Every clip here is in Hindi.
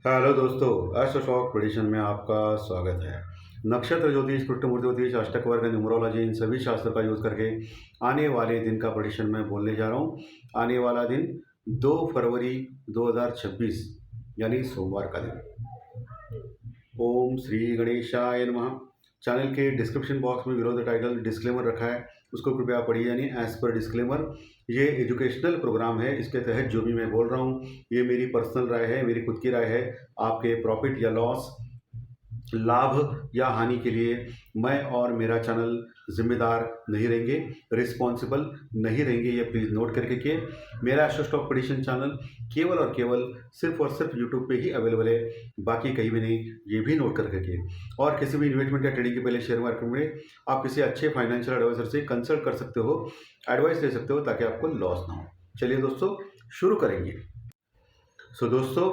हेलो दोस्तों, एस्ट्रो शॉक प्रेडिक्शन में आपका स्वागत है। नक्षत्र ज्योतिष, कृष्णमूर्ति ज्योतिष, अष्टक वर्ग, न्यूमरोलॉजी, इन सभी शास्त्रों का यूज करके आने वाले दिन का प्रेडिक्शन मैं बोलने जा रहा हूँ। आने वाला दिन 2 फरवरी 2026 यानी सोमवार का दिन। ओम श्री गणेशाय नमः। चैनल के डिस्क्रिप्शन बॉक्स में विरोध टाइटल डिस्क्लेमर रखा है, उसको कृपया पढ़िए। यानी एज पर डिस्क्लेमर, ये एजुकेशनल प्रोग्राम है। इसके तहत जो भी मैं बोल रहा हूँ ये मेरी पर्सनल राय है, मेरी खुद की राय है। आपके प्रॉफिट या लॉस, लाभ या हानि के लिए मैं और मेरा चैनल जिम्मेदार नहीं रहेंगे, रिस्पॉन्सिबल नहीं रहेंगे। ये प्लीज़ नोट करके कि मेरा एस्ट्रो स्टॉक प्रेडिक्शन चैनल केवल और केवल सिर्फ और सिर्फ यूट्यूब पे ही अवेलेबल है, बाकी कहीं भी नहीं। ये भी नोट करके कि और किसी भी इन्वेस्टमेंट या ट्रेडिंग के पहले शेयर मार्केट में आप किसी अच्छे फाइनेंशियल एडवाइजर से कंसल्ट कर सकते हो, एडवाइस ले सकते हो, ताकि आपको लॉस ना हो। चलिए दोस्तों, शुरू करेंगे। दोस्तों,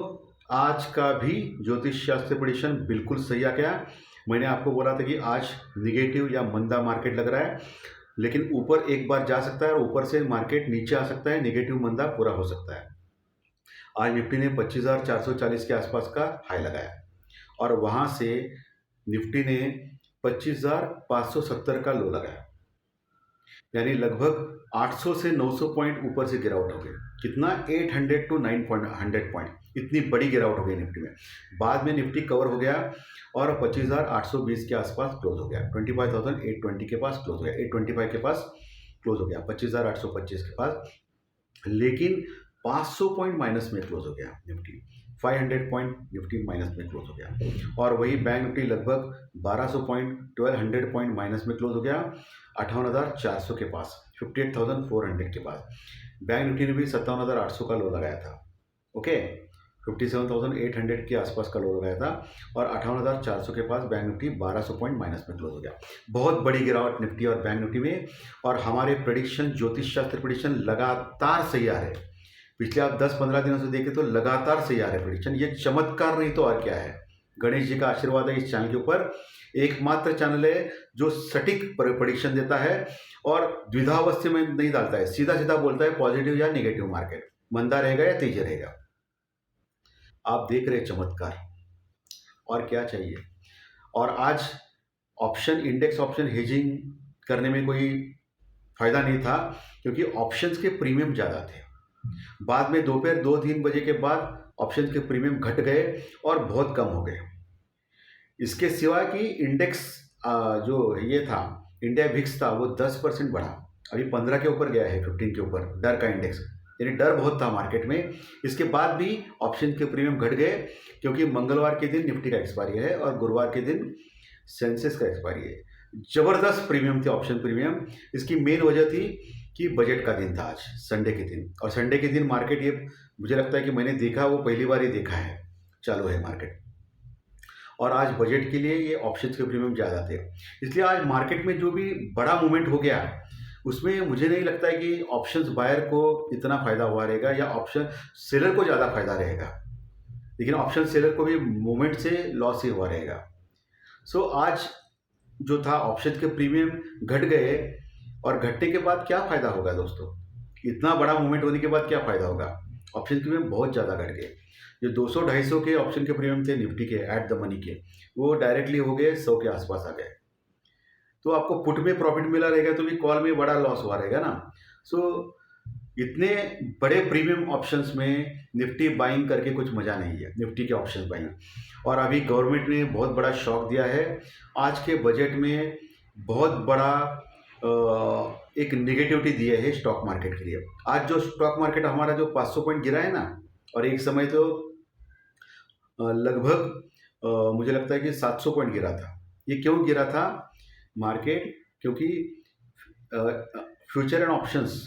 आज का भी ज्योतिष शास्त्र प्रेडिक्शन बिल्कुल सही आ गया। मैंने आपको बोला था कि आज निगेटिव या मंदा मार्केट लग रहा है, लेकिन ऊपर एक बार जा सकता है और ऊपर से मार्केट नीचे आ सकता है। निगेटिव मंदा पूरा हो सकता है। आज निफ्टी ने 25,440 के आसपास का हाई लगाया और वहां से निफ्टी ने 25,570 का लो लगाया, यानी लगभग 800 से 900 पॉइंट ऊपर से गिरावट हो गई। कितना? 800 टू 900 पॉइंट, इतनी बड़ी गिरावट हो गई निफ्टी में। बाद में निफ्टी कवर हो गया और 25,820 के आसपास क्लोज हो गया। 25,820 के पास क्लोज हो गया, 825 के पास क्लोज हो गया, 25,825 के पास। लेकिन 500 पॉइंट माइनस में क्लोज हो गया निफ्टी, 500 पॉइंट निफ्टी माइनस में क्लोज हो गया। और वही बैंक निफ्टी लगभग 1200 पॉइंट, 1200 पॉइंट माइनस में क्लोज हो गया, 58,400 के पास, 58,400 के पास। बैंक निफ्टी ने भी 57,800 का लो लगाया था। ओके, 57,800 के आसपास का लो लगाया था और 58,400 के पास बैंक निफ्टी 1200 पॉइंट माइनस में क्लोज हो गया। बहुत बड़ी गिरावट निफ्टी और बैंक निफ्टी में। और हमारे प्रेडिक्शन, ज्योतिष शास्त्र प्रेडिक्शन लगातार सही आ रहे हैं। पिछले आप 10-15 दिनों से देखें तो लगातार सही आ रहे प्रेडिक्शन। ये चमत्कार नहीं तो और क्या है। गणेश जी का आशीर्वाद है इस चैनल के ऊपर। एकमात्र चैनल है जो सटीक प्रेडिक्शन देता है और द्विधावस्था में नहीं डालता है, सीधा सीधा बोलता है पॉजिटिव या नेगेटिव मार्केट, मंदा रहेगा या तेज रहेगा। आप देख रहे चमत्कार, और क्या चाहिए। और आज ऑप्शन, इंडेक्स ऑप्शन हेजिंग करने में कोई फायदा नहीं था, क्योंकि ऑप्शंस के प्रीमियम ज़्यादा थे। बाद में दोपहर 2-3 बजे के बाद ऑप्शन के प्रीमियम घट गए और बहुत कम हो गए। इसके सिवा कि इंडेक्स जो ये था, इंडिया विक्स था, वो 10% बढ़ा, अभी 15 के ऊपर गया है, 15 के ऊपर, डर का इंडेक्स। यानी डर बहुत था मार्केट में। इसके बाद भी ऑप्शन के प्रीमियम घट गए, क्योंकि मंगलवार के दिन निफ्टी का एक्सपायरी है और गुरुवार के दिन सेंसेक्स का एक्सपायरी है। जबरदस्त प्रीमियम थे, ऑप्शन प्रीमियम। इसकी मेन वजह थी कि बजट का दिन था आज, संडे के दिन। और संडे के दिन मार्केट, ये मुझे लगता है कि मैंने देखा, वो पहली बार ही देखा है चालू है मार्केट। और आज बजट के लिए ये ऑप्शंस के प्रीमियम ज़्यादा थे, इसलिए आज मार्केट में जो भी बड़ा मूवमेंट हो गया उसमें मुझे नहीं लगता है कि ऑप्शंस बायर को इतना फायदा हुआ रहेगा या ऑप्शन सेलर को ज़्यादा फायदा रहेगा। लेकिन ऑप्शन सेलर को भी मूवमेंट से लॉस ही हुआ रहेगा। आज जो था, ऑप्शन के प्रीमियम घट गए और घटने के बाद क्या फायदा होगा दोस्तों? इतना बड़ा मूवमेंट होने के बाद क्या फायदा होगा? ऑप्शन के प्रीमियम बहुत ज़्यादा घट गए। जो 200-250 के ऑप्शन के प्रीमियम थे निफ्टी के एट द मनी के, वो डायरेक्टली हो गए 100 के आसपास आ गए। तो आपको पुट में प्रॉफिट मिला रहेगा तो भी कॉल में बड़ा लॉस हुआ रहेगा ना। सो इतने बड़े प्रीमियम ऑप्शंस में निफ्टी बाइंग करके कुछ मज़ा नहीं है, निफ्टी के ऑप्शंस बाइंग। और अभी गवर्नमेंट ने बहुत बड़ा शॉक दिया है आज के बजट में, बहुत बड़ा एक निगेटिविटी दिए है स्टॉक मार्केट के लिए। आज जो स्टॉक मार्केट हमारा जो 500 पॉइंट गिरा है ना, और एक समय तो लगभग मुझे लगता है कि 700 पॉइंट गिरा था। ये क्यों गिरा था मार्केट? क्योंकि फ्यूचर एंड ऑप्शंस,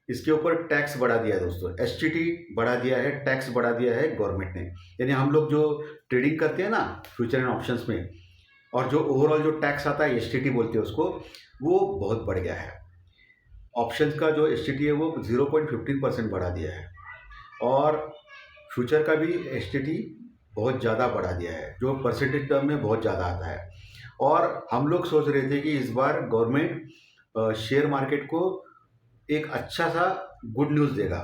इसके ऊपर टैक्स बढ़ा दिया है दोस्तों। एसटीटी बढ़ा दिया है, टैक्स बढ़ा दिया है गवर्नमेंट ने। यानी हम लोग जो ट्रेडिंग करते हैं ना फ्यूचर एंड ऑप्शंस में, और जो ओवरऑल जो टैक्स आता है, एसटीटी बोलते हैं उसको, वो बहुत बढ़ गया है। ऑप्शंस का जो एसटीटी है वो 0.15% बढ़ा दिया है, और फ्यूचर का भी एसटीटी बहुत ज़्यादा बढ़ा दिया है, जो परसेंटेज टर्म में बहुत ज़्यादा आता है। और हम लोग सोच रहे थे कि इस बार गवर्नमेंट शेयर मार्केट को एक अच्छा सा गुड न्यूज़ देगा,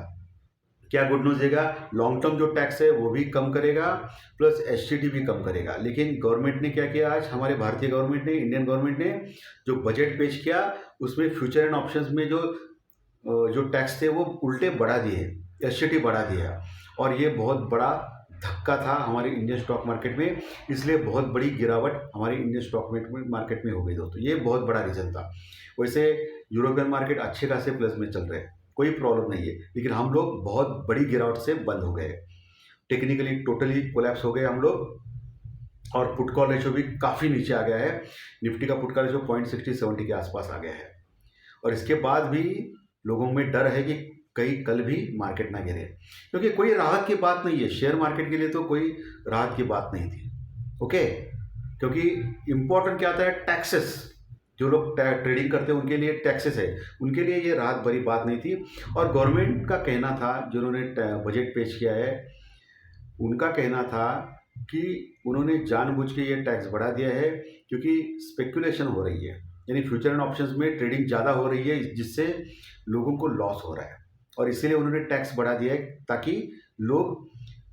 क्या गुड न्यूज़ देगा, लॉन्ग टर्म जो टैक्स है वो भी कम करेगा, प्लस एसटीटी भी कम करेगा। लेकिन गवर्नमेंट ने क्या किया, आज हमारे भारतीय गवर्नमेंट ने, इंडियन गवर्नमेंट ने जो बजट पेश किया उसमें फ्यूचर एंड ऑप्शंस में जो टैक्स थे वो उल्टे बढ़ा दिए, एसटीटी बढ़ा दिया। और ये बहुत बड़ा धक्का था हमारे इंडियन स्टॉक मार्केट में, इसलिए बहुत बड़ी गिरावट हमारे इंडियन स्टॉक मार्केट में हो गई दोस्तों। ये बहुत बड़ा रीज़न था। वैसे यूरोपियन मार्केट अच्छे खासे प्लस में चल रहे हैं, कोई प्रॉब्लम नहीं है, लेकिन हम लोग बहुत बड़ी गिरावट से बंद हो गए, टेक्निकली टोटली कोलैप्स हो गए हम लोग। और पुट कॉल रेशो भी काफ़ी नीचे आ गया है, निफ्टी का पुट कॉल रेशो 0.60-70 के आसपास आ गया है। और इसके बाद भी लोगों में डर है कि कहीं कल भी मार्केट ना गिरे, क्योंकि कोई राहत की बात नहीं है शेयर मार्केट के लिए, तो कोई राहत की बात नहीं थी। ओके, क्योंकि इम्पोर्टेंट क्या आता है, टैक्सेस। जो लोग ट्रेडिंग करते हैं उनके लिए टैक्सेस है, उनके लिए ये राहत भरी बात नहीं थी। और गवर्नमेंट का कहना था, जिन्होंने बजट पेश किया है, उनका कहना था कि उन्होंने जानबूझ के ये टैक्स बढ़ा दिया है क्योंकि स्पेकुलेशन हो रही है, यानी फ्यूचर एंड ऑप्शंस में ट्रेडिंग ज़्यादा हो रही है, जिससे लोगों को लॉस हो रहा है। और इसीलिए उन्होंने टैक्स बढ़ा दिया है ताकि लोग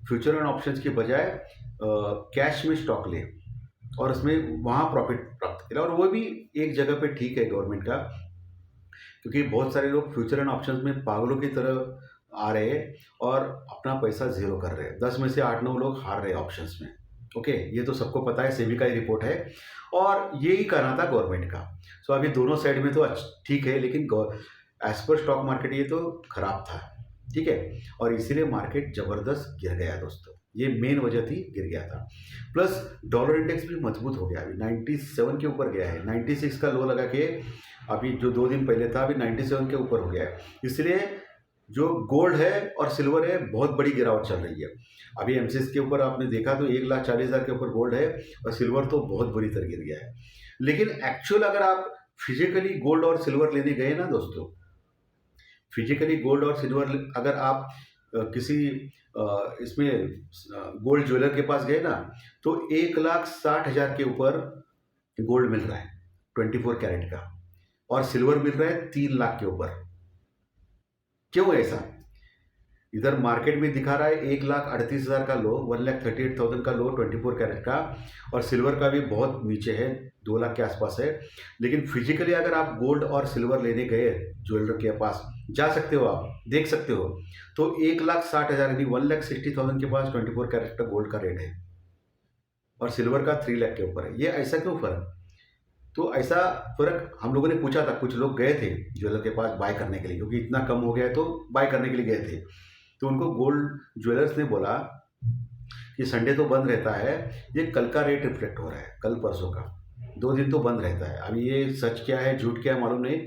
फ्यूचर एंड ऑप्शंस के बजाय कैश में स्टॉक लें और उसमें वहाँ प्रॉफिट प्राप्त करें। और वो भी एक जगह पे ठीक है गवर्नमेंट का, क्योंकि बहुत सारे लोग फ्यूचर एंड ऑप्शंस में पागलों की तरह आ रहे हैं और अपना पैसा ज़ीरो कर रहे हैं। 10 में से 8-9 लोग हार रहे हैं ऑप्शंस में। ओके, ये तो सबको पता है, सेबी का ही रिपोर्ट है और यही करना था गवर्नमेंट का। सो अभी दोनों साइड में तो ठीक है, लेकिन एज पर स्टॉक मार्केट ये तो खराब था, ठीक है। और इसीलिए मार्केट ज़बरदस्त गिर गया दोस्तों, ये मेन वजह थी, गिर गया था। प्लस डॉलर इंडेक्स भी मजबूत हो गया, अभी 97 के ऊपर गया है, 96 का लो लगा के अभी जो 2 दिन पहले था अभी 97 के ऊपर हो गया है। इसलिए जो गोल्ड है और सिल्वर है बहुत बड़ी गिरावट चल रही है। अभी एमसीएक्स के ऊपर आपने देखा तो 1,40,000 के ऊपर गोल्ड है और सिल्वर तो बहुत बुरी तरह गिर गया है। लेकिन एक्चुअल अगर आप फिजिकली गोल्ड और सिल्वर लेने गए ना दोस्तों, फिजिकली गोल्ड और सिल्वर अगर आप किसी इसमें गोल्ड ज्वेलर के पास गए ना, तो 1,60,000 के ऊपर गोल्ड मिल रहा है 24 कैरेट का, और सिल्वर मिल रहा है 3 लाख के ऊपर। क्यों ऐसा? इधर मार्केट में दिखा रहा है 1,38,000 का लो, 1,38,000 का लो 24 कैरेट का, और सिल्वर का भी बहुत नीचे है, 2 लाख के आसपास है। लेकिन फिजिकली अगर आप गोल्ड और सिल्वर लेने गए ज्वेलर के पास, जा सकते हो, आप देख सकते हो, तो 1,60,000 यानी 1,60,000 के पास 24 कैरेट का गोल्ड का रेट है और सिल्वर का 3 लाख के ऊपर है। ये ऐसा क्यों फ़र्क? तो ऐसा फ़र्क हम लोगों ने पूछा था, कुछ लोग गए थे ज्वेलर के पास बाय करने के लिए, क्योंकि इतना कम हो गया है तो बाय करने के लिए गए थे। तो उनको गोल्ड ज्वेलर्स ने बोला कि संडे तो बंद रहता है, ये कल का रेट रिफ्लेक्ट हो रहा है, कल परसों का 2 दिन तो बंद रहता है। अभी ये सच क्या है झूठ क्या है मालूम नहीं,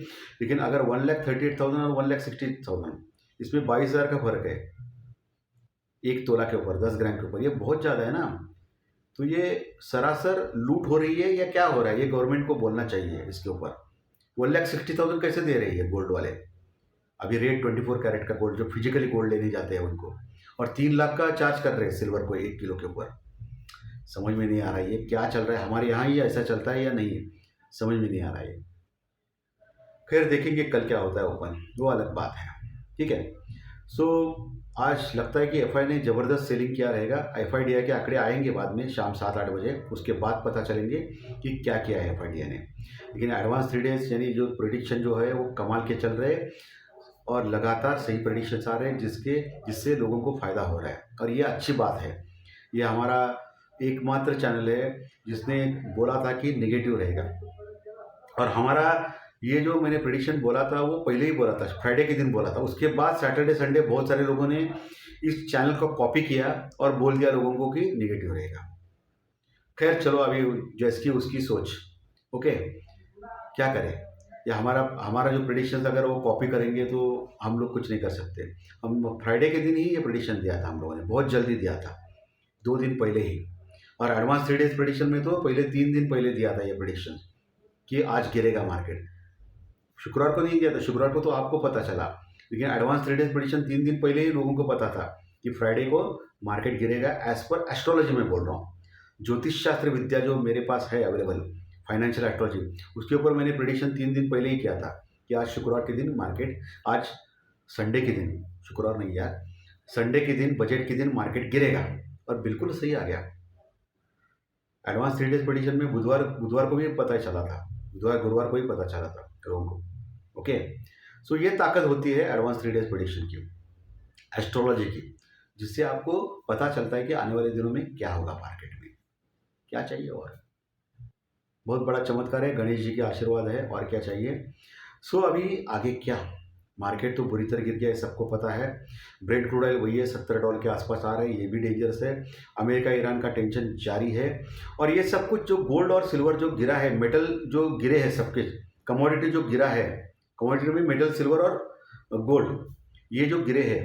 लेकिन अगर 1,38,000 और 1,60,000 इसमें 22,000 का फ़र्क है, 1 तोला के ऊपर 10 ग्राम के ऊपर, ये बहुत ज़्यादा है ना। तो ये सरासर लूट हो रही है या क्या हो रहा है, ये गवर्नमेंट को बोलना चाहिए इसके ऊपर। 1,60,000 कैसे दे रही है गोल्ड वाले अभी रेट, 24 कैरेट का गोल्ड जो फिजिकली गोल्ड लेने जाते हैं उनको, और 3 लाख का चार्ज कर रहे हैं सिल्वर को 1 किलो के ऊपर। समझ में नहीं आ रहा है ये क्या चल रहा है, हमारे यहाँ ही ऐसा चलता है या नहीं है, समझ में नहीं आ रहा है। खैर देखेंगे कल क्या होता है ओपन, वो अलग बात है, ठीक है। सो आज लगता है कि एफआई ने ज़बरदस्त सेलिंग किया रहेगा। एफआईडीआई के आंकड़े आएंगे बाद में शाम 7-8 बजे, उसके बाद पता चलेंगे कि क्या किया है एफआईडीआई ने। लेकिन एडवांस 3 डेज यानी जो प्रेडिक्शन जो है वो कमाल के चल रहे हैं और लगातार सही प्रेडिक्शंस आ रहे हैं, जिससे लोगों को फ़ायदा हो रहा है, और ये अच्छी बात है। ये हमारा एकमात्र चैनल है जिसने बोला था कि नेगेटिव रहेगा, और हमारा ये जो मैंने प्रेडिक्शन बोला था वो पहले ही बोला था, फ्राइडे के दिन बोला था। उसके बाद सैटरडे संडे बहुत सारे लोगों ने इस चैनल को कॉपी किया और बोल दिया लोगों को कि नेगेटिव रहेगा। खैर चलो, अभी जैसी उसकी सोच, ओके, क्या करें। या हमारा जो प्रेडिक्शन अगर वो कॉपी करेंगे तो हम लोग कुछ नहीं कर सकते। हम फ्राइडे के दिन ही ये प्रेडिक्शन दिया था, हम लोगों ने बहुत जल्दी दिया था, 2 दिन पहले ही। और एडवांस 3 डेज प्रेडिक्शन में तो पहले 3 दिन पहले दिया था ये प्रेडिक्शन कि आज गिरेगा मार्केट। शुक्रवार को नहीं दिया था, शुक्रवार को तो आपको पता चला, लेकिन एडवांस 3 डेज प्रेडिक्शन 3 दिन पहले ही लोगों को पता था कि फ्राइडे को मार्केट गिरेगा। एज पर एस्ट्रोलॉजी में बोल रहा हूँ, ज्योतिष शास्त्र विद्या जो मेरे पास है अवेलेबल, फाइनेंशियल एस्ट्रोलॉजी, उसके ऊपर मैंने प्रेडिक्शन 3 दिन पहले ही किया था कि आज शुक्रवार के दिन मार्केट, आज संडे के दिन, शुक्रवार नहीं यार, संडे के दिन, बजट के दिन मार्केट गिरेगा, और बिल्कुल सही आ गया। एडवांस 3 डेज प्रेडिक्शन में बुधवार बुधवार को भी पता चला था, बुधवार गुरुवार को भी पता चला था लोगों को। ओके, सो ये ताकत होती है एडवांस 3 डेज प्रेडिक्शन की, एस्ट्रोलॉजी की, जिससे आपको पता चलता है कि आने वाले दिनों में क्या होगा मार्केट में, क्या चाहिए। और बहुत बड़ा चमत्कार है, गणेश जी के आशीर्वाद है, और क्या चाहिए। सो अभी आगे क्या, मार्केट तो बुरी तरह गिर गया है, सबको पता है। ब्रेंट क्रूड ऑयल वही है, $70 के आसपास आ रहा है, ये भी डेंजरस है। अमेरिका ईरान का टेंशन जारी है, और ये सब कुछ जो गोल्ड और सिल्वर जो गिरा है, मेटल जो गिरे हैं सबके, कमोडिटी जो गिरा है, कमोडिटी में मेटल, सिल्वर और गोल्ड, ये जो गिरे हैं,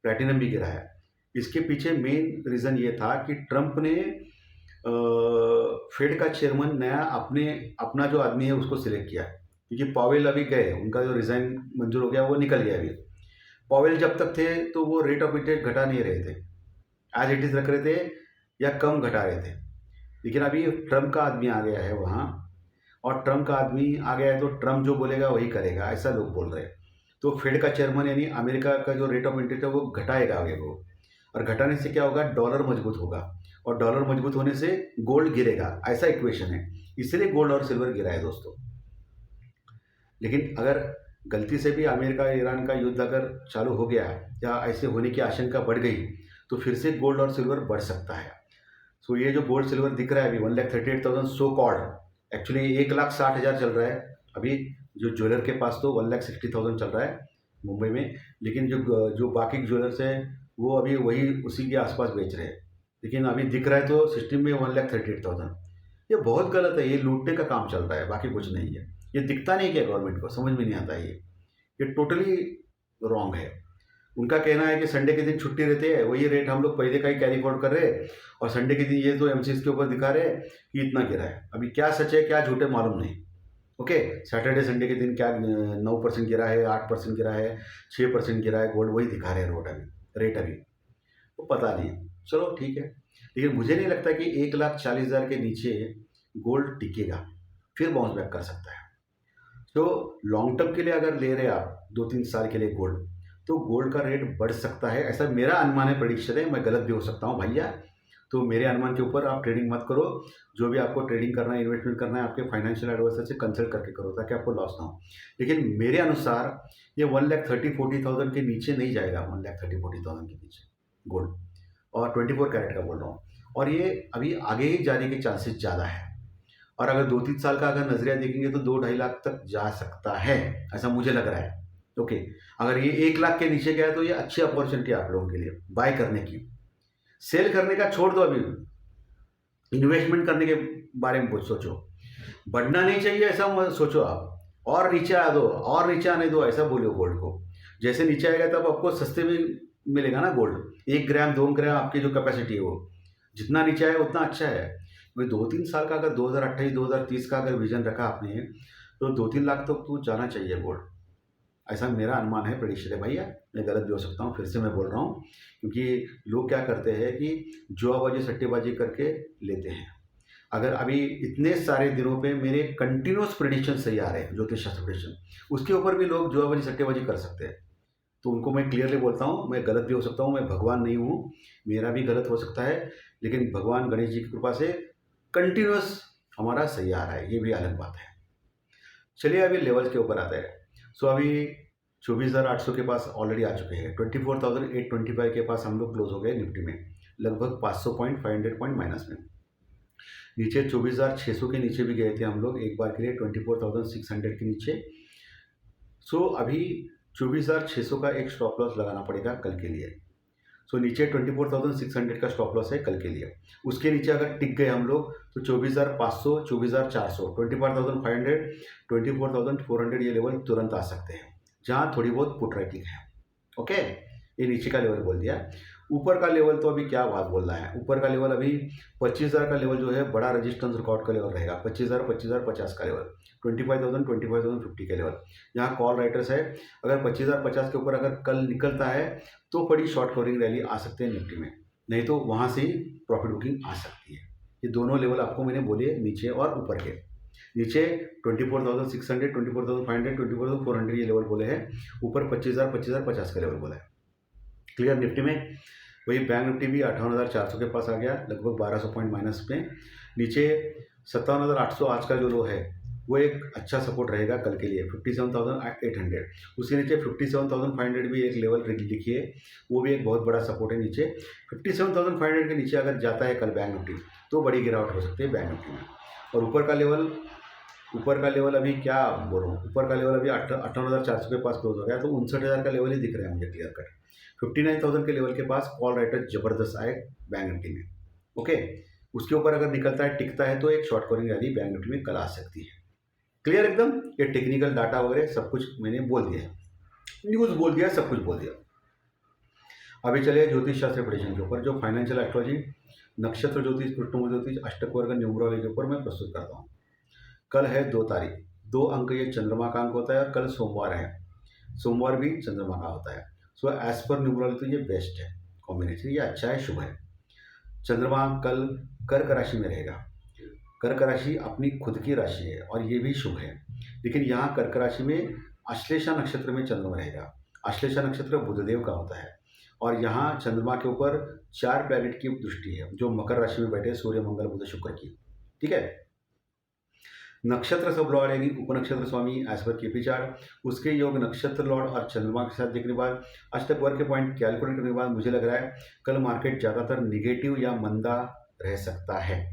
प्लैटिनम भी गिरा है। इसके पीछे मेन रीज़न ये था कि ट्रंप ने फेड का चेयरमैन नया अपना जो आदमी है उसको सिलेक्ट किया, क्योंकि पावेल अभी गए, उनका जो रिज़ाइन मंजूर हो गया वो निकल गया अभी। पावेल जब तक थे तो वो रेट ऑफ इंटरेस्ट घटा नहीं रहे थे, एज इट इज़ रख रहे थे या कम घटा रहे थे। लेकिन अभी ट्रम्प का आदमी आ गया है वहाँ, और ट्रम्प का आदमी आ गया है तो ट्रम्प जो बोलेगा वही करेगा, ऐसा लोग बोल रहे हैं। तो फेड का चेयरमैन यानी अमेरिका का जो रेट ऑफ इंटरेस्ट है वो घटाएगा आगे वो, और घटाने से क्या होगा, डॉलर मजबूत होगा, और डॉलर मजबूत होने से गोल्ड गिरेगा, ऐसा इक्वेशन है। इसलिए गोल्ड और सिल्वर गिरा है दोस्तों। लेकिन अगर गलती से भी अमेरिका ईरान का युद्ध अगर चालू हो गया या ऐसे होने की आशंका बढ़ गई, तो फिर से गोल्ड और सिल्वर बढ़ सकता है। सो ये जो गोल्ड सिल्वर दिख रहा है अभी 1,38,000 सो कॉल्ड, एक्चुअली 1,60,000 चल रहा है अभी। जो ज्वेलर के पास तो 1,60,000 चल रहा है मुंबई में, लेकिन जो जो बाकी ज्वेलर्स हैं वो अभी वही उसी के आसपास बेच रहे हैं। लेकिन अभी दिख रहा है तो सिस्टम में 1,38,000। ये बहुत गलत है, ये लूटने का काम चल रहा है, बाकी कुछ नहीं है। ये दिखता नहीं क्या गवर्नमेंट को, समझ में नहीं आता ये टोटली रॉन्ग है। उनका कहना है कि संडे के दिन छुट्टी रहती है, वही रेट हम लोग पहले का ही कैरी फॉरवर्ड कर रहे हैं, और संडे के दिन ये तो एमसीएक्स के ऊपर दिखा रहे हैं कि इतना गिरा है। अभी क्या सच है क्या झूठ है मालूम नहीं। ओके, सैटरडे संडे के दिन क्या 9% गिरा है, 8% गिरा है, 6% गिरा है गोल्ड, वही दिखा रहे हैं रेट अभी वो पता नहीं। चलो ठीक है, लेकिन मुझे नहीं लगता कि 1,40,000 के नीचे गोल्ड टिकेगा, फिर बाउंस बैक कर सकता है। तो लॉन्ग टर्म के लिए अगर ले रहे हैं आप 2-3 साल के लिए गोल्ड, तो गोल्ड का रेट बढ़ सकता है, ऐसा मेरा अनुमान है, प्रेडिक्शन है, मैं गलत भी हो सकता हूँ भैया। तो मेरे अनुमान के ऊपर आप ट्रेडिंग मत करो। जो भी आपको ट्रेडिंग करना है, इन्वेस्टमेंट करना है, आपके फाइनेंशियल एडवाइजर से कंसल्ट करके करो, ताकि आपको लॉस ना हो। लेकिन मेरे अनुसार ये 1,30,40,000 के नीचे नहीं जाएगा, 1,30,40,000 के नीचे गोल्ड, और 24 कैरेट का बोल रहा हूँ। और ये अभी आगे ही जाने के चांसेस ज़्यादा है, और अगर 2-3 साल का अगर नजरिया देखेंगे तो 2-2.5 लाख तक जा सकता है, ऐसा मुझे लग रहा है। ओके, अगर ये 1 लाख के नीचे गया तो ये अच्छी अपॉर्चुनिटी है आप लोगों के लिए बाय करने की। सेल करने का छोड़ दो, अभी इन्वेस्टमेंट करने के बारे में कुछ सोचो। बढ़ना नहीं चाहिए ऐसा मत सोचो आप, और नीचे आ दो, और नीचे आने दो, ऐसा बोलो गोल्ड को। जैसे नीचे आएगा तब आपको सस्ते में मिलेगा ना गोल्ड, 1 ग्राम 2 ग्राम आपकी जो कैपेसिटी है वो, जितना नीचे आए उतना अच्छा है। भाई 2-3 साल का अगर 2028-2030 का अगर विजन रखा आपने, तो 2-3 लाख तक तो जाना चाहिए गोल्ड, ऐसा मेरा अनुमान है, प्रेडिक्शन है भैया। मैं गलत भी हो सकता हूँ, फिर से मैं बोल रहा हूँ, क्योंकि लोग क्या करते हैं कि जुआबाजी सट्टेबाजी करके लेते हैं। अगर अभी इतने सारे दिनों पे मेरे कंटिन्यूस प्रेडिक्शन सही आ रहे हैं, ज्योतिष शास्त्र प्रेडिक्शन, उसके ऊपर भी लोग जुआबाजी सट्टेबाजी कर सकते हैं। तो उनको मैं क्लियरली बोलता हूँ, मैं गलत भी हो सकता हूँ, मैं भगवान नहीं हूँ, मेरा भी गलत हो सकता है, लेकिन भगवान गणेश जी की कृपा से कंटिन्यूस हमारा सही आ रहा है, ये भी अलग बात है। चलिए अभी लेवल के ऊपर आता है। सो अभी 24,800 के पास ऑलरेडी आ चुके हैं, 24,825 के पास हम लोग क्लोज हो गए निफ्टी में, लगभग 500 पॉइंट 500 पॉइंट माइनस में। नीचे 24,600 के नीचे भी गए थे हम लोग एक बार के लिए, 24,600 के नीचे। सो अभी 24,600 का एक स्टॉप लॉस लगाना पड़ेगा कल के लिए। सो नीचे 24,600 का स्टॉप लॉस है कल के लिए। उसके नीचे अगर टिक गए हम लोग तो 24,500, 24,400, 25,500, 24,400 ये लेवल तुरंत आ सकते हैं, जहाँ थोड़ी बहुत पुट राइटिंग है। ओके, ये नीचे का लेवल बोल दिया। ऊपर का लेवल तो अभी क्या बात बोल रहा है, ऊपर का लेवल अभी 25,000 का लेवल जो है बड़ा रेजिस्टेंस रिकॉर्ड का लेवल रहेगा, 25,000, 25,000, 50 का लेवल, 25,000, 25,050 के लेवल, यहाँ कॉल राइटर्स है। अगर 25,000, 50 के ऊपर अगर कल निकलता है तो बड़ी शॉर्ट कवरिंग रैली आ सकते हैं निफ्टी में, नहीं तो वहाँ से ही प्रॉफिट बुकिंग आ सकती है। ये दोनों लेवल आपको मैंने बोले, नीचे और ऊपर के। नीचे 24,600, 24,500, 24,400 ये लेवल बोले हैं, ऊपर 25,000, 25,050 का लेवल बोला है। क्लियर। निफ्टी में वही बैंक निफ्टी भी 58,400 के पास आ गया, लगभग 1200 पॉइंट माइनस में। नीचे 57,800 आज का जो लो है वो एक अच्छा सपोर्ट रहेगा कल के लिए, 57,800। उसके नीचे 57,500 भी एक लेवल लिखिए, वो भी एक बहुत बड़ा सपोर्ट है नीचे। 57,500 के नीचे अगर जाता है कल बैंक निफ्टी तो बड़ी गिरावट हो सकती है बैंक निफ्टी में। और ऊपर का लेवल अभी क्या बोलूँ, ऊपर का लेवल अभी 58,400 के पास क्लोज हो गया, तो 59,000 का लेवल ही दिख रहा है मुझे क्लियर कट। 59,000 के लेवल के पास कॉल राइटर जबरदस्त आए बैंक निफ्टी में। ओके, उसके ऊपर अगर निकलता है, टिकता है, तो एक short covering rally bank Nifty में कल आ सकती है। क्लियर एकदम। ये टेक्निकल डाटा वगैरह सब कुछ मैंने बोल दिया है, न्यूज़ बोल दिया, सब कुछ बोल दिया। अभी चलिए ज्योतिष शास्त्र प्रेडिक्शन के ऊपर, जो फाइनेंशियल एस्ट्रोलॉजी, नक्षत्र ज्योतिष, कृष्ण ज्योतिष, अष्टक वर्ग, न्यूमरोलॉजी के ऊपर मैं प्रस्तुत करता हूँ। कल है 2 तारीख, 2 अंक ये चंद्रमा का अंक होता है, और कल सोमवार है, सोमवार भी चंद्रमा का होता है। सो एज पर न्यूमरोलॉजी तो ये बेस्ट है कॉम्बिनेशन, ये अच्छा है, शुभ है। चंद्रमा कल कर्क राशि में रहेगा। कर्क राशि अपनी खुद की राशि है और ये भी शुभ है, लेकिन यहाँ कर्क राशि में अश्लेषा नक्षत्र में चंद्रमा रहेगा। अश्लेषा नक्षत्र बुधदेव का होता है, और यहाँ चंद्रमा के ऊपर 4 प्लैनेट की दृष्टि है जो मकर राशि में बैठे, सूर्य, मंगल, बुध, शुक्र की। ठीक है। नक्षत्र सब लॉर्ड यानी उपनक्षत्र स्वामी एज पर केपी चार्ट, उसके योग नक्षत्र लॉर्ड और चंद्रमा के साथ देखने के बाद, अष्टक वर्ग के पॉइंट कैलकुलेट करने के बाद मुझे लग रहा है कल मार्केट ज़्यादातर निगेटिव या मंदा रह सकता है।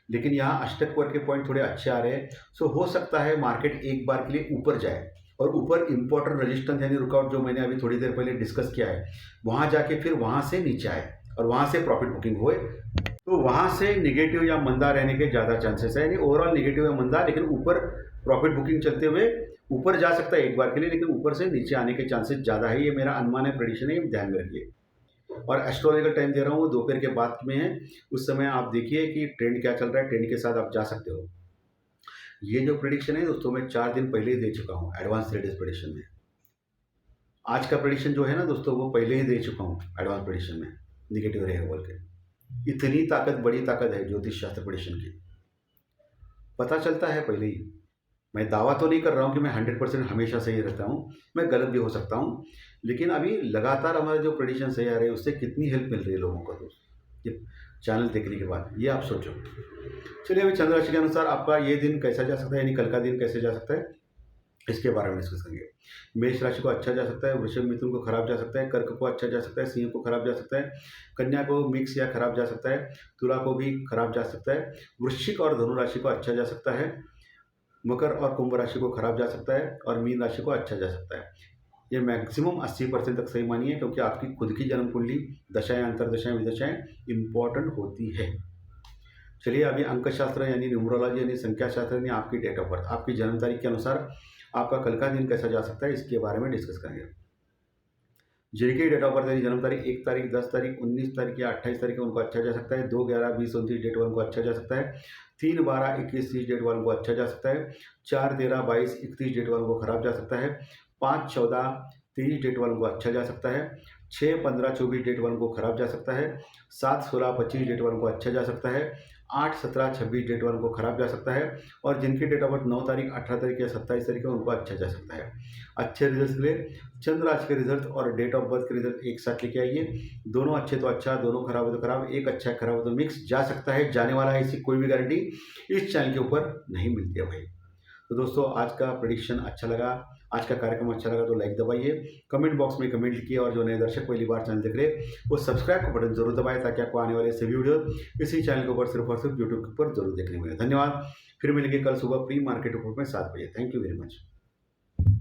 लेकिन यहाँ अष्टक वर्ग के पॉइंट थोड़े अच्छे आ रहे हैं, सो हो सकता है मार्केट एक बार के लिए ऊपर जाए, और ऊपर इंपॉर्टेंट रेजिस्टेंस यानी रुकआउट जो मैंने अभी थोड़ी देर पहले डिस्कस किया है, वहाँ जाके फिर वहाँ से नीचे आए और वहाँ से प्रॉफिट बुकिंग हुए, तो वहाँ से निगेटिव या मंदा रहने के ज़्यादा चांसेस है। यानी ओवरऑल निगेटिव या मंदा, लेकिन ऊपर प्रॉफिट बुकिंग चलते हुए ऊपर जा सकता है एक बार के लिए, लेकिन ऊपर से नीचे आने के चांसेस ज़्यादा है। ये मेरा अनुमान है, प्रेडिक्शन है, ये ध्यान में रखिए। और एस्ट्रोलॉजिकल टाइम दे रहा हूँ वो दोपहर के बाद में है, उस समय आप देखिए कि ट्रेंड क्या चल रहा है, ट्रेंड के साथ आप जा सकते हो। ये जो प्रेडिक्शन है दोस्तों मैं 4 दिन पहले ही दे चुका हूँ एडवांस ट्रेडर्स प्रेडिक्शन में। आज का प्रेडिक्शन जो है ना दोस्तों वो पहले ही दे चुका हूँ एडवांस प्रेडिक्शन में, निगेटिव रहेगा बोल के। इतनी ताकत, बड़ी ताकत है ज्योतिष शास्त्र प्रेडिक्शन की, पता चलता है पहले ही। मैं दावा तो नहीं कर रहा हूँ कि मैं 100% हमेशा सही रहता हूँ, मैं गलत भी हो सकता हूँ, लेकिन अभी लगातार हमारे जो प्रेडिक्शन सही आ रहे हैं उससे कितनी हेल्प मिल रही है लोगों को दोस्त, ये चैनल देखने के बाद, ये आप सोचो। चलिए अभी चंद्र राशि के अनुसार आपका ये दिन कैसा जा सकता है, यानी कल का दिन कैसे जा सकता है, इसके बारे में डिस्कस करेंगे। मेष राशि को अच्छा जा सकता है, वृषभ मिथुन को खराब जा सकता है, कर्क को अच्छा जा सकता है, सिंह को खराब जा सकता है, कन्या को मिक्स या खराब जा सकता है, तुला को भी खराब जा सकता है, वृश्चिक और धनु राशि को अच्छा जा सकता है, मकर और कुंभ राशि को खराब जा सकता है, और मीन राशि को अच्छा जा सकता है। ये मैक्सिमम 80% तक सही मानिए, क्योंकि आपकी खुद की जन्म कुंडली, दशाएं, अंतरदशाएं, विदशाएं इंपॉर्टेंट होती है। चलिए अभी अंक शास्त्र यानी न्यूमरोलॉजी यानी संख्या शास्त्र यानी आपकी डेट ऑफ बर्थ, आपकी जन्म तारीख के अनुसार आपका कल का दिन कैसा जा सकता है, इसके बारे में डिस्कस करेंगे। जिनकी डेट ऑफ बर्थ यानी जन्म तारीख 1 तारीख, 10 तारीख, 19 तारीख या 28 तारीख उनको अच्छा जा सकता है। 2, 11, 20, 29 डेट वालों को अच्छा जा सकता है। 3, 12, 21, 30 डेट वालों को अच्छा जा सकता है। 4, 13, 22, 31 डेट वालों को खराब जा सकता है। 5, 14, 23 डेट वालों को अच्छा जा सकता है। 6, 15, 24 डेट वालों को खराब जा सकता है। 7, 16, 25 डेट वालों को अच्छा जा सकता है। 8, 17, 26 डेट वालों को खराब जा सकता है। और जिनकी डेट ऑफ बर्थ 9 तारीख, 18 तारीख या 27 तारीख है उनको अच्छा जा सकता है। अच्छे रिजल्ट के लिए चंद्र राशि के रिजल्ट और डेट ऑफ बर्थ के रिजल्ट एक साथ लेके आइए। दोनों अच्छे तो अच्छा, दोनों खराब हो तो खराब, एक अच्छा है खराब हो तो मिक्स, जा सकता है, जाने वाला है, इसकी कोई भी गारंटी इस चैनल के ऊपर नहीं मिलती है भाई। तो दोस्तों आज का प्रेडिक्शन अच्छा लगा, आज का कार्यक्रम अच्छा लगा तो लाइक दबाइए, कमेंट बॉक्स में कमेंट लिखिए, और जो नए दर्शक पहली बार चैनल देख रहे वो सब्सक्राइब का बटन जरूर दबाएं, ताकि आपको आने वाले सभी वीडियो इसी चैनल के ऊपर सिर्फ और सिर्फ यूट्यूब के ऊपर जरूर देखने मिले। धन्यवाद। फिर मिलेंगे कल सुबह प्री मार्केट रिपोर्ट में 7 बजे। Thank you very much.